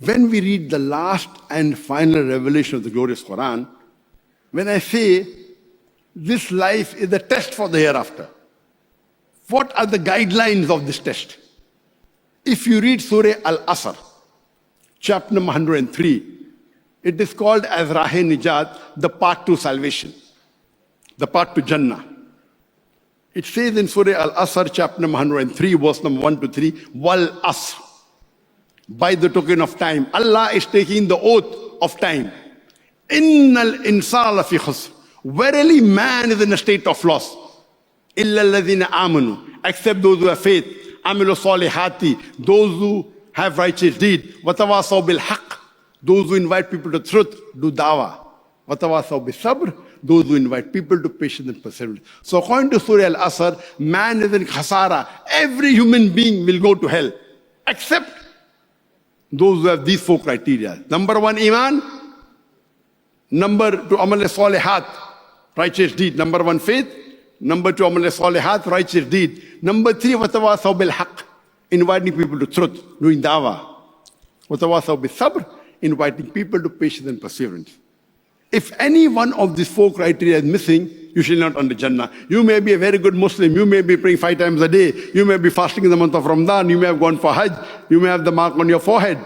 when we read the last and final revelation of the glorious Quran, when I say this life is a test for the hereafter, what are the guidelines of this test? If you read Surah Al-Asr, chapter number 103, it is called as Rahe-Nijat, the path to salvation, the path to Jannah. It says in Surah Al-Asr, chapter number 103, verse number 1 to 3, Wal Asr. By the token of time, Allah is taking the oath of time. Innal insana lafi khusr. Verily man is in a state of loss. Illa alladhina amanu. Except those who have faith. Amilu salihati. Those who have righteous deed. Watawasaw bil haqq. Those who invite people to truth, do dawah. Watawasaw bil sabr. Those who invite people to patience and perseverance. So according to Surah Al-Asr, man is in khasara. Every human being will go to hell. Except those who have these four criteria. Number one, iman. Number two, amal salihat, righteous deed. Number one, faith. Number two, amal salihat, righteous deed. Number three, watawasaw bil haqq, inviting people to truth, doing dawah. Watawasaw bil sabr, inviting people to patience and perseverance. If any one of these four criteria is missing, you shall not enter Jannah. You may be a very good Muslim. You may be praying 5 times a day. You may be fasting in the month of Ramadan. You may have gone for Hajj. You may have the mark on your forehead.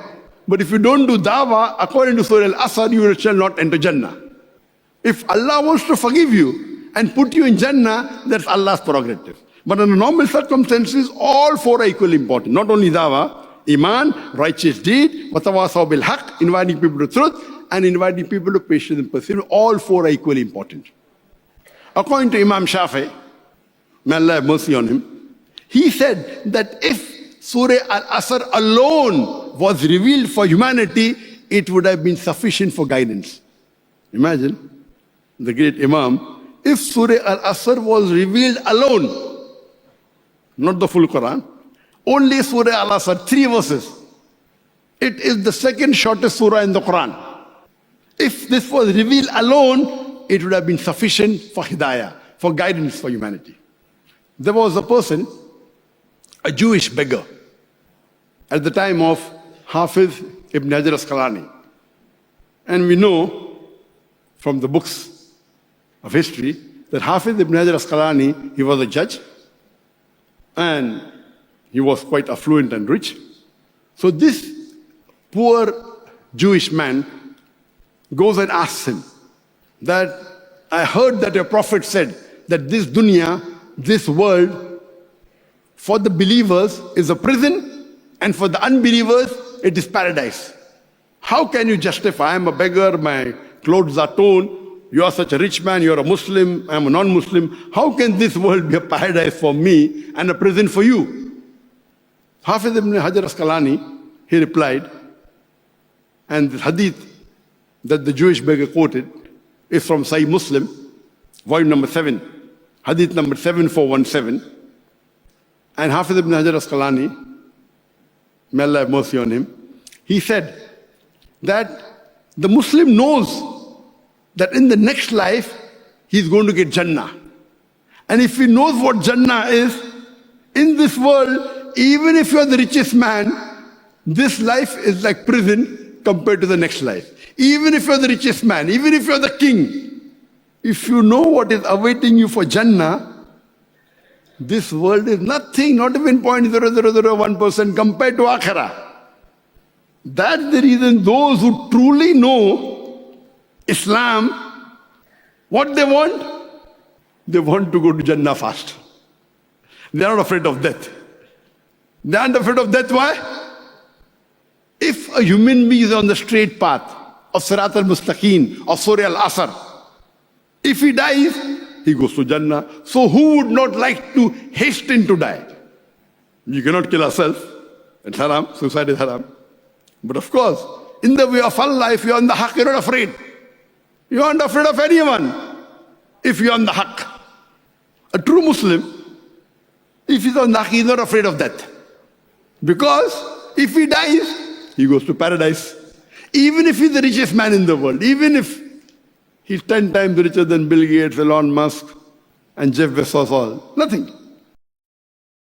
But if you don't do dawah, according to Surah Al-Asr, you shall not enter Jannah. If Allah wants to forgive you and put you in Jannah, that's Allah's prerogative. But under normal circumstances, all four are equally important. Not only dawah, iman, righteous deed, watawasaw bil haqq, inviting people to truth, and inviting people to patience and perseverance. All four are equally important. According to Imam Shafi, may Allah have mercy on him, he said that if Surah Al-Asr alone was revealed for humanity, it would have been sufficient for guidance. Imagine the great Imam, if Surah Al-Asr was revealed alone, not the full Quran, only Surah Al-Asr, 3 verses. It is the second shortest surah in the Quran. If this was revealed alone, it would have been sufficient for hidayah, for guidance for humanity. There was a person, a Jewish beggar, at the time of Hafiz ibn Hajar Asqalani. And we know from the books of history that Hafiz ibn Hajar Asqalani, he was a judge and he was quite affluent and rich. So this poor Jewish man goes and asks him that, I heard that your prophet said that this dunya, this world, for the believers is a prison and for the unbelievers it is paradise. How can you justify, I'm a beggar, my clothes are torn, you are such a rich man, you are a Muslim, I am a non-Muslim. How can this world be a paradise for me and a prison for you? Hafiz ibn Hajar Asqalani, he replied, and the hadith that the Jewish beggar quoted is from Sahih Muslim, volume number 7, hadith number 7417. And Hafiz ibn Hajar Asqalani, may Allah have mercy on him, he said that the Muslim knows that in the next life he's going to get Jannah. And if he knows what Jannah is, in this world, even if you're the richest man, this life is like prison compared to the next life. Even if you're the richest man, even if you're the king, if you know what is awaiting you for Jannah, this world is nothing, not even 0.0001% compared to Akhirah. That's the reason those who truly know Islam, what they want to go to Jannah fast. They are not afraid of death. They aren't afraid of death. Why? If a human being is on the straight path of Sirat al-Mustaqim, of Surah Al-Asr, if he dies, he goes to Jannah. So who would not like to hasten to die? You cannot kill yourself. It's haram. Suicide is haram. But of course, in the way of Allah, if you're on the haqq, you're not afraid. You aren't afraid of anyone if you're on the haqq. A true Muslim, if he's on the haqq, he's not afraid of death. Because if he dies, he goes to paradise. Even if he's the richest man in the world, even if he's 10 times richer than Bill Gates, Elon Musk, and Jeff Bezos, all, nothing.